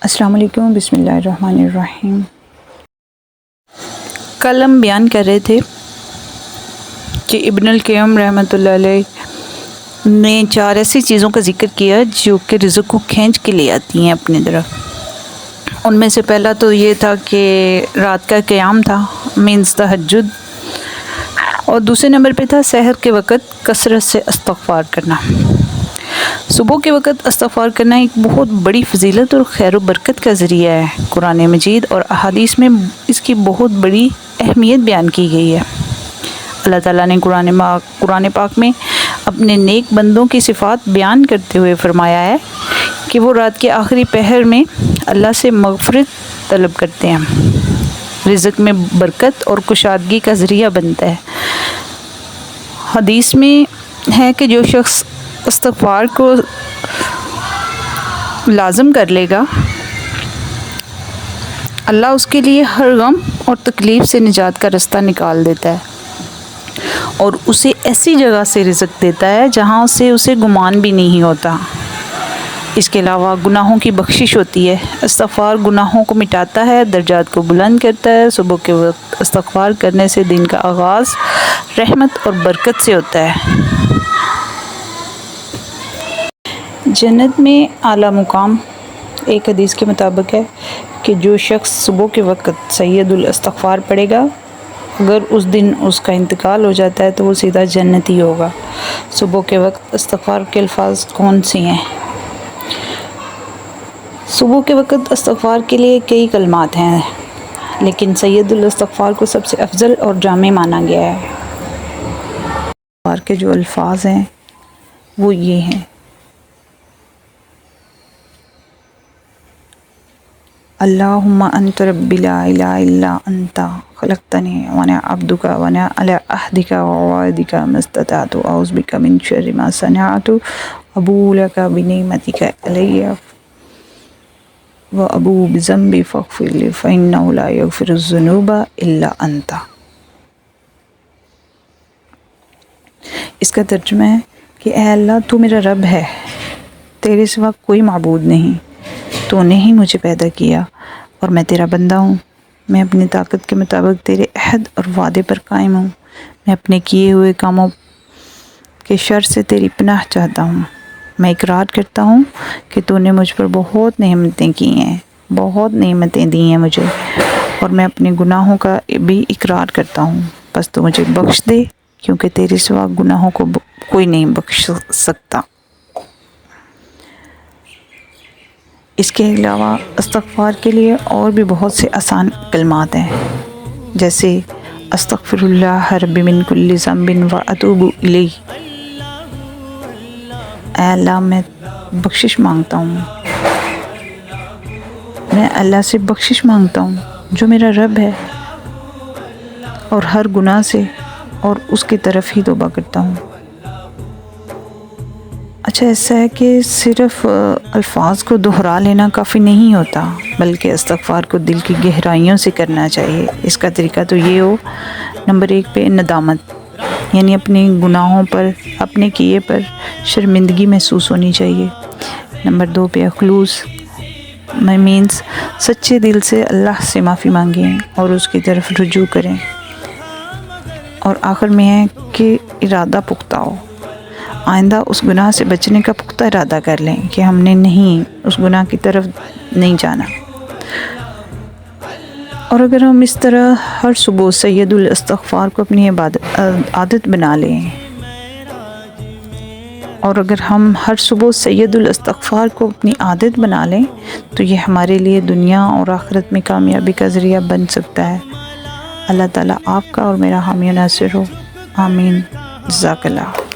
السلام علیکم، بسم اللہ الرحمن الرحیم۔ کل ہم بیان کر رہے تھے کہ ابن القیم رحمۃ اللہ علیہ نے 4 ایسی چیزوں کا ذکر کیا جو کہ رزق کو کھینچ کے لے آتی ہیں اپنی طرف۔ ان میں سے پہلا تو یہ تھا کہ رات کا قیام تھا، مینس تہجد، اور دوسرے نمبر پہ تھا سحر کے وقت کثرت سے استغفار کرنا۔ صبح کے وقت استغفار کرنا ایک بہت بڑی فضیلت اور خیر و برکت کا ذریعہ ہے۔ قرآن مجید اور احادیث میں اس کی بہت بڑی اہمیت بیان کی گئی ہے۔ اللہ تعالیٰ نے قرآن پاک میں اپنے نیک بندوں کی صفات بیان کرتے ہوئے فرمایا ہے کہ وہ رات کے آخری پہر میں اللہ سے مغفرت طلب کرتے ہیں، رزق میں برکت اور کشادگی کا ذریعہ بنتا ہے۔ حدیث میں ہے کہ جو شخص استغفار کو لازم کر لے گا، اللہ اس کے لیے ہر غم اور تکلیف سے نجات کا رستہ نکال دیتا ہے اور اسے ایسی جگہ سے رزق دیتا ہے جہاں سے اسے گمان بھی نہیں ہوتا۔ اس کے علاوہ گناہوں کی بخشش ہوتی ہے۔ استغفار گناہوں کو مٹاتا ہے، درجات کو بلند کرتا ہے۔ صبح کے وقت استغفار کرنے سے دن کا آغاز رحمت اور برکت سے ہوتا ہے۔ جنت میں اعلیٰ مقام ایک حدیث کے مطابق ہے کہ جو شخص صبح کے وقت سید الاستغفار پڑھے گا، اگر اس دن اس کا انتقال ہو جاتا ہے تو وہ سیدھا جنتی ہوگا۔ صبح کے وقت استغفار کے الفاظ کون سے ہیں؟ صبح کے وقت استغفار کے لیے کئی کلمات ہیں، لیکن سید الاستغفار کو سب سے افضل اور جامع مانا گیا ہے۔ استغفار کے جو الفاظ ہیں وہ یہ ہیں: اللہم انت ربی لا الہ الا انت خلقتنی وانا عبدک وانا علی عہدک ووعدک ما استطعت اعوذ بک من شر ما صنعت ابوء لک بنعمتک علی وابوء بذنبی فاغفر لی فانہ لا یغفر الذنوب الا انت۔ اس کا ترجمہ ہے کہ اے اللہ، تو میرا رب ہے، تیرے سوا کوئی معبود نہیں، تو نے ہی مجھے پیدا کیا اور میں تیرا بندہ ہوں۔ میں اپنی طاقت کے مطابق تیرے عہد اور وعدے پر قائم ہوں۔ میں اپنے کیے ہوئے کاموں کے شر سے تیری پناہ چاہتا ہوں۔ میں اقرار کرتا ہوں کہ تو نے مجھ پر بہت نعمتیں کی ہیں، بہت نعمتیں دی ہیں مجھے، اور میں اپنے گناہوں کا بھی اقرار کرتا ہوں۔ بس تو مجھے بخش دے، کیونکہ تیرے سوا گناہوں کو کوئی نہیں بخش سکتا۔ اس کے علاوہ استغفار کے لیے اور بھی بہت سے آسان کلمات ہیں، جیسے استغفر اللہ ربی من کل ذنب واتوب الیہ۔ اے اللہ، میں بخشش مانگتا ہوں، میں اللہ سے بخشش مانگتا ہوں جو میرا رب ہے، اور ہر گناہ سے، اور اس کی طرف ہی توبہ کرتا ہوں۔ اچھا، ایسا ہے کہ صرف الفاظ کو دہرا لینا کافی نہیں ہوتا، بلکہ استغفار کو دل کی گہرائیوں سے کرنا چاہیے۔ اس کا طریقہ تو یہ ہو: نمبر 1 پہ ندامت، یعنی اپنے گناہوں پر، اپنے کیے پر شرمندگی محسوس ہونی چاہیے۔ نمبر 2 پہ خلوص، مینس سچے دل سے اللہ سے معافی مانگیں اور اس کی طرف رجوع کریں۔ اور آخر میں ہے کہ ارادہ پختہ ہو، آئندہ اس گناہ سے بچنے کا پختہ ارادہ کر لیں کہ ہم نے نہیں، اس گناہ کی طرف نہیں جانا۔ اور اگر ہم اس طرح ہر صبح سید الاستغفار کو اپنی عادت بنا لیں، اور اگر ہم ہر صبح سید الاستغفار کو اپنی عادت بنا لیں تو یہ ہمارے لیے دنیا اور آخرت میں کامیابی کا ذریعہ بن سکتا ہے۔ اللہ تعالیٰ آپ کا اور میرا حامی و ناصر ہو، آمین۔ جزاک اللہ۔